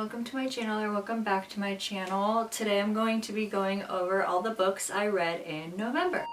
welcome to my channel, or welcome back to my channel. Today I'm going to be going over all the books I read in November.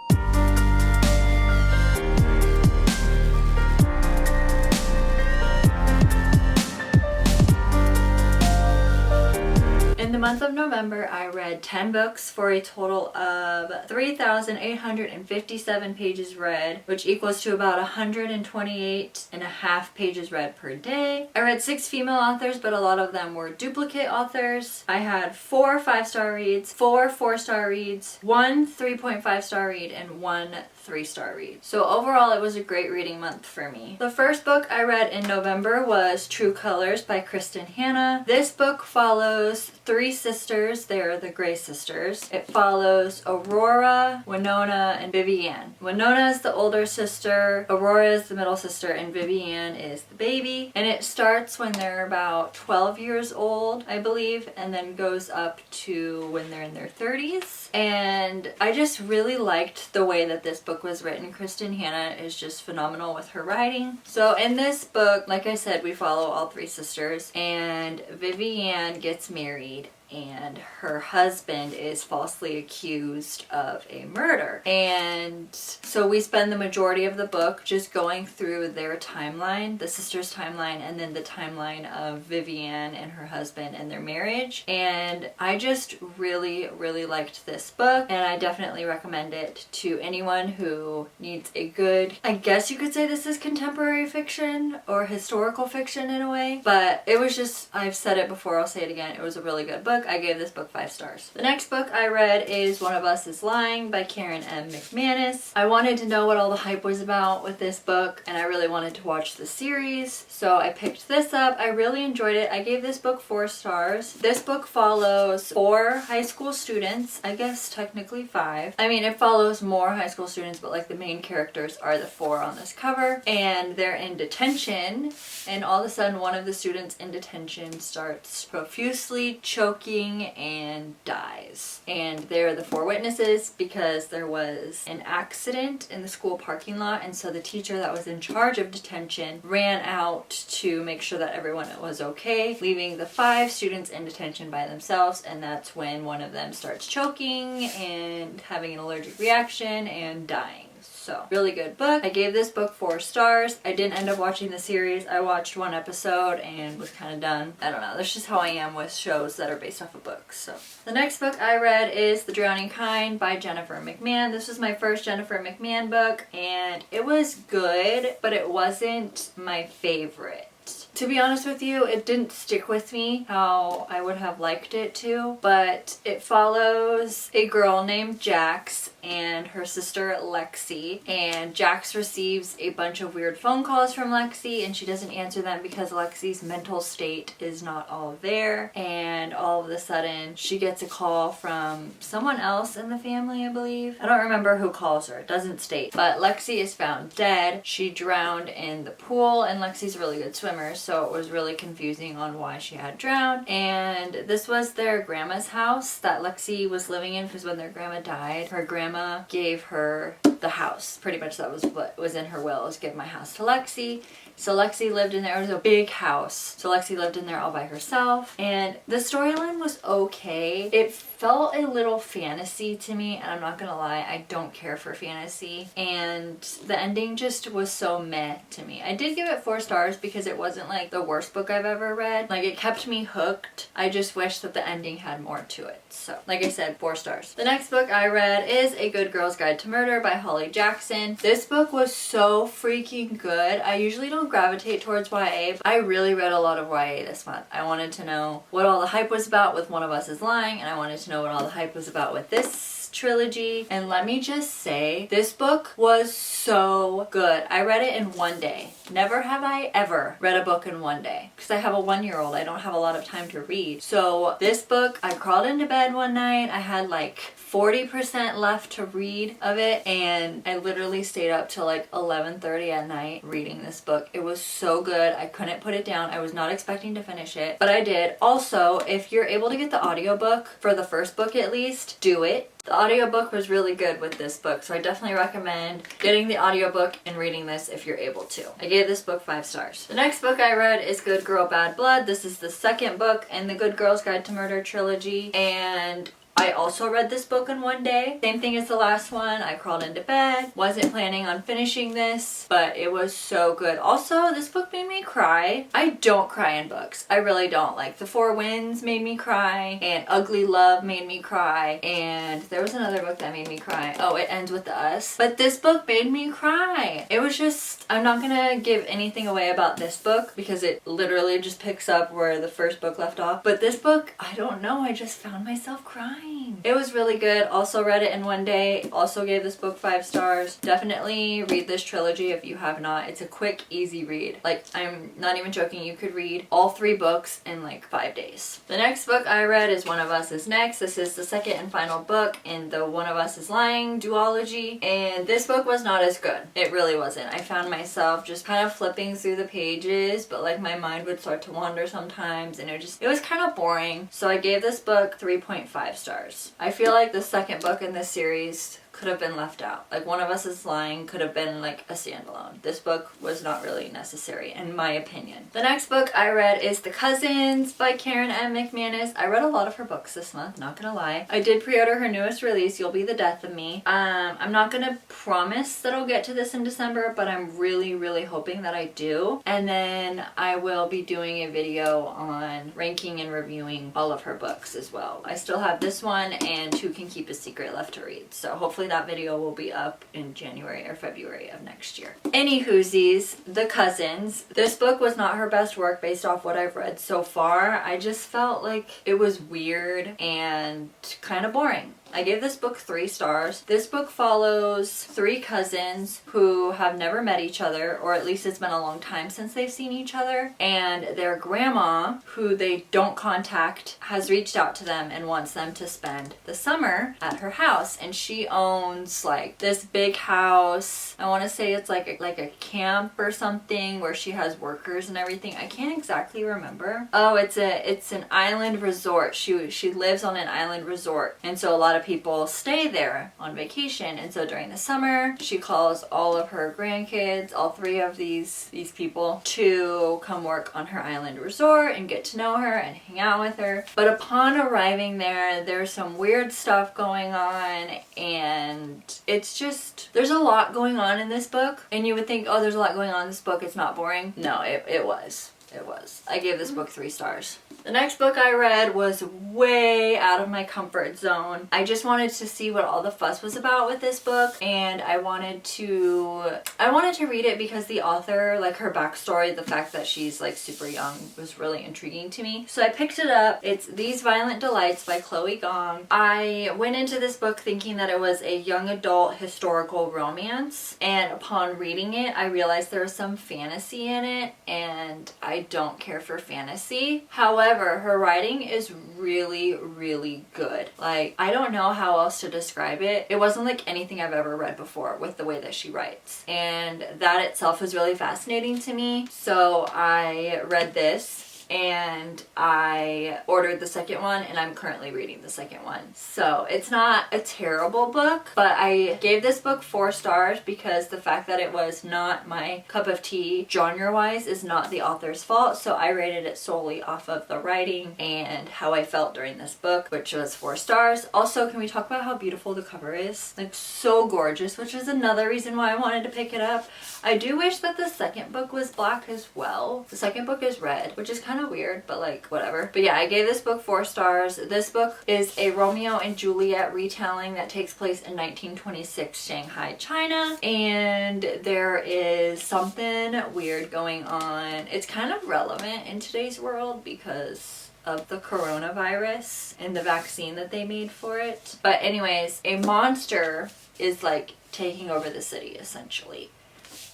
In the month of November, I read 10 books for a total of 3,857 pages read, which equals to about 128 and a half pages read per day. I read 6 female authors, but a lot of them were duplicate authors. I had 4 5-star reads, 4 4-star reads, 1 3.5-star read, and 1 3-star read. So overall, it was a great reading month for me. The first book I read in November was True Colors by Kristin. This book follows 3 sisters. They're the Gray sisters. It follows Aurora, Winona, and Vivienne. Winona is the older sister, Aurora is the middle sister, and Vivienne is the baby. And it starts when they're about 12 years old, I believe, and then goes up to when they're in their 30s. And I just really liked the way that this book was written. Kristin is just phenomenal with her writing. So in this book, like I said, we follow all 3 sisters, and Vivienne gets married and her husband is falsely accused of a murder. And so we spend the majority of the book just going through their timeline, the sisters' timeline, and then the timeline of Vivienne and her husband and their marriage. And I just really liked this book, and I definitely recommend it to anyone who needs a good, I guess you could say this is contemporary fiction or historical fiction in a way, but it was just, I've said it before, I'll say it again, it was a really good book. I gave this book 5 stars. The next book I read is One of Us is Lying by Karen M. Mcmanus. I wanted to know what all the hype was about with this book, and I really wanted to watch the series, so I picked this up. I really enjoyed it. I gave this book 4 stars. This book follows 4 high school students, I guess technically 5. I mean, it follows more high school students, but like the main characters are the 4 on this cover, and they're in detention, and all of a sudden one of the students in detention starts profusely choking and dies. And they're the 4 witnesses because there was an accident in the school parking lot, and so the teacher that was in charge of detention ran out to make sure that everyone was okay, leaving the 5 students in detention by themselves, and that's when one of them starts choking and having an allergic reaction and dying. So, really good book. I gave this book 4 stars. I didn't end up watching the series. I watched 1 episode and was kind of done. I don't know. That's just how I am with shows that are based off of books. So, the next book I read is The Drowning Kind by Jennifer Mcmahon. This was my first Jennifer Mcmahon book, and it was good, but it wasn't my favorite. To be honest with you, it didn't stick with me how I would have liked it to, but it follows a girl named Jax and her sister Lexi, and Jax receives a bunch of weird phone calls from Lexi, and she doesn't answer them because Lexi's mental state is not all there, and all of a sudden she gets a call from someone else in the family, I believe. I don't remember who calls her, it doesn't state, but Lexi is found dead. She drowned in the pool, and Lexi's a really good swimmer, so it was really confusing on why she had drowned. And this was their grandma's house that Lexi was living in, because when their grandma died, her grandma gave her the house. Pretty much that was what was in her will, was give my house to Lexi. So Lexi lived in there. It was a big house. So Lexi lived in there all by herself. And the storyline was okay. It felt a little fantasy to me, and I'm not gonna lie, I don't care for fantasy. And the ending just was so meh to me. I did give it 4 stars because it wasn't like the worst book I've ever read. Like, it kept me hooked. I just wish that the ending had more to it. So, like I said, 4 stars. The next book I read is A Good Girl's Guide to Murder by Holly Jackson. This book was so freaking good. I usually don't gravitate towards YA, but I really read a lot of YA this month. I wanted to know what all the hype was about with One of Us is Lying, and I wanted to know what all the hype was about with this trilogy. And let me just say, this book was so good. I read it in 1 day. Never have I ever read a book in 1 day, because I have a 1-year-old. I don't have a lot of time to read. So this book, I crawled into bed one night. I had like 40% left to read of it, and I literally stayed up till like 11:30 at night reading this book. It was so good. I couldn't put it down. I was not expecting to finish it, but I did. Also, if you're able to get the audiobook for the first book at least, do it. The audiobook was really good with this book, so I definitely recommend getting the audiobook and reading this if you're able to. I gave this book 5 stars. The next book I read is Good Girl Bad Blood. This is the second book in the Good Girl's Guide to Murder trilogy, and I also read this book in one day. Same thing as the last one. I crawled into bed. Wasn't planning on finishing this, but it was so good. Also, this book made me cry. I don't cry in books. I really don't. Like, The Four Winds made me cry, and Ugly Love made me cry, and there was another book that made me cry. Oh, It Ends With Us. But this book made me cry. It was just, I'm not gonna give anything away about this book because it literally just picks up where the first book left off. But this book, I don't know, I just found myself crying. It was really good. Also read it in one day. Also gave this book 5 stars. Definitely read this trilogy if you have not. It's a quick, easy read. Like, I'm not even joking. You could read all 3 books in like 5 days. The next book I read is One of Us Is Next. This is the second and final book in the One of Us Is Lying duology. And this book was not as good. It really wasn't. I found myself just kind of flipping through the pages, but like my mind would start to wander sometimes, and it was kind of boring. So I gave this book 3.5 stars. I feel like the second book in this series could have been left out. Like, One of Us Is Lying could have been like a standalone. This book was not really necessary in my opinion. The next book I read is The Cousins by Karen M. Mcmanus. I read a lot of her books this month, not gonna lie. I did pre-order her newest release, You'll Be the Death of Me. I'm not gonna promise that I'll get to this in December, but I'm really hoping that I do. And then I will be doing a video on ranking and reviewing all of her books as well. I still have this one and Who Can Keep a Secret left to read. So hopefully that video will be up in January or February of next year. Anywhoosies, The Cousins. This book was not her best work based off what I've read so far. I just felt like it was weird and kind of boring. I gave this book 3 stars. This book follows 3 cousins who have never met each other, or at least it's been a long time since they've seen each other, and their grandma, who they don't contact, has reached out to them and wants them to spend the summer at her house. And she owns like this big house. I want to say it's like a camp or something where she has workers and everything. I can't exactly remember. Oh, it's an island resort. She lives on an island resort, and so a lot of people stay there on vacation. And so during the summer, she calls all of her grandkids, all 3 of these people, to come work on her island resort and get to know her and hang out with her. But upon arriving there, there's some weird stuff going on, and it's just, there's a lot going on in this book. And you would think, oh, there's a lot going on in this book, it's not boring. No, it was. It was. I gave this book 3 stars. The next book I read was way out of my comfort zone. I just wanted to see what all the fuss was about with this book, and I wanted to read it because the author, like her backstory, the fact that she's like super young was really intriguing to me. So I picked it up. It's These Violent Delights by Chloe Gong. I went into this book thinking that it was a young adult historical romance, and upon reading it, I realized there was some fantasy in it, and I don't care for fantasy. However, her writing is really good. Like, I don't know how else to describe it. It wasn't like anything I've ever read before with the way that she writes. And that itself was really fascinating to me. So I read this, and I ordered the second one, and I'm currently reading the second one. So it's not a terrible book, but I gave this book 4 stars because the fact that it was not my cup of tea genre-wise is not the author's fault. So I rated it solely off of the writing and how I felt during this book, which was 4 stars. Also, can we talk about how beautiful the cover is? Like, so gorgeous, which is another reason why I wanted to pick it up. I do wish that the second book was black as well. The second book is red, which is kind of weird, but like, whatever. But yeah, I gave this book 4 stars. This book is a Romeo and Juliet retelling that takes place in 1926 Shanghai, China, and there is something weird going on. It's kind of relevant in today's world because of the coronavirus and the vaccine that they made for it. But anyways, a monster is like taking over the city essentially.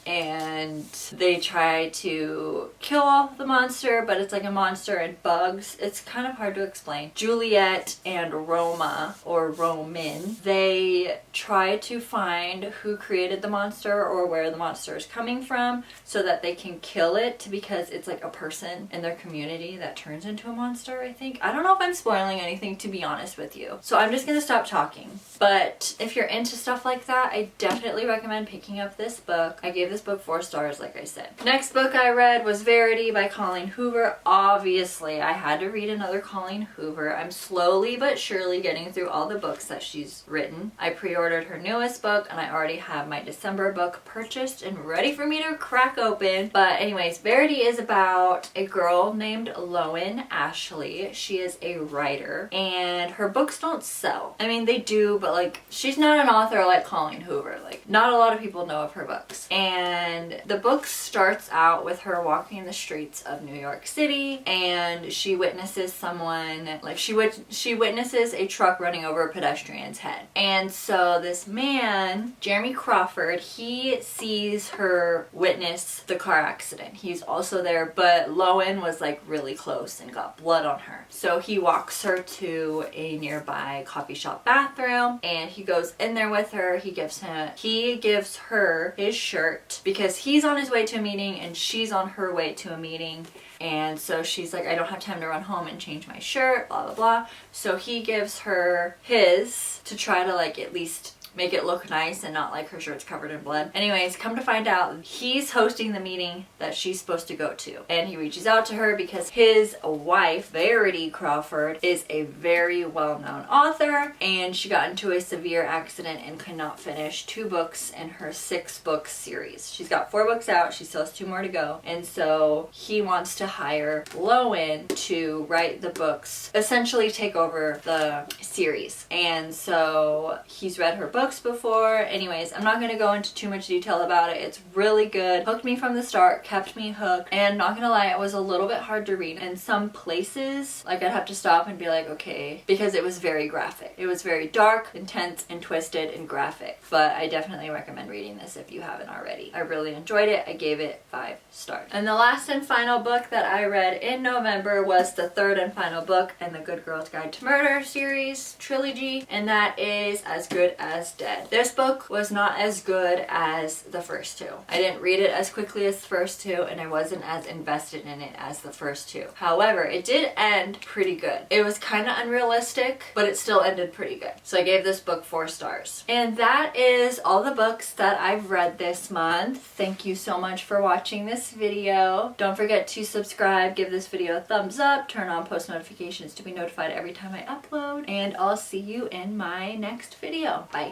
and they try to kill off the monster, but it's like a monster and bugs. It's kind of hard to explain. Juliet and Roma, or Roman, they try to find who created the monster or where the monster is coming from so that they can kill it, because it's like a person in their community that turns into a monster, I think. I don't know if I'm spoiling anything, to be honest with you. So I'm just gonna stop talking. But if you're into stuff like that, I definitely recommend picking up this book. I gave this book 4 stars, like I said. Next book I read was Verity by Colleen Hoover. Obviously, I had to read another Colleen Hoover. I'm slowly but surely getting through all the books that she's written. I pre-ordered her newest book, and I already have my December book purchased and ready for me to crack open. But anyways, Verity is about a girl named Lowen Ashley. She is a writer, and her books don't sell. I mean, they do, but like, she's not an author like Colleen Hoover. Like, not a lot of people know of her books. And the book starts out with her walking the streets of New York City, and she witnesses someone, like she witnesses a truck running over a pedestrian's head. And so this man, Jeremy Crawford, he sees her witness the car accident. He's also there, but Lowen was like really close and got blood on her. So he walks her to a nearby coffee shop bathroom, and he goes in there with her. He gives her his shirt because he's on his way to a meeting and she's on her way to a meeting. And so she's like, I don't have time to run home and change my shirt, blah, blah, blah. So he gives her his to try to like at least make it look nice and not like her shirt's covered in blood. Anyways, come to find out, he's hosting the meeting that she's supposed to go to. And he reaches out to her because his wife, Verity Crawford, is a very well-known author, and she got into a severe accident and could not finish 2 books in her 6-book series. She's got 4 books out, she still has 2 more to go. And so he wants to hire Lowen to write the books, essentially take over the series. And so he's read her books before. Anyways, I'm not going to go into too much detail about it. It's really good. Hooked me from the start, kept me hooked, and not gonna lie, it was a little bit hard to read. In some places, like, I'd have to stop and be like, okay, because it was very graphic. It was very dark, intense, and twisted and graphic. But I definitely recommend reading this if you haven't already. I really enjoyed it. I gave it 5 stars. And the last and final book that I read in November was the 3rd and final book in the Good Girl's Guide to Murder series trilogy, and that is As Good as Dead. This book was not as good as the first 2. I didn't read it as quickly as the first 2, and I wasn't as invested in it as the first 2. However, it did end pretty good. It was kind of unrealistic, but it still ended pretty good. So I gave this book 4 stars. And that is all the books that I've read this month. Thank you so much for watching this video. Don't forget to subscribe, give this video a thumbs up, turn on post notifications to be notified every time I upload, and I'll see you in my next video. Bye.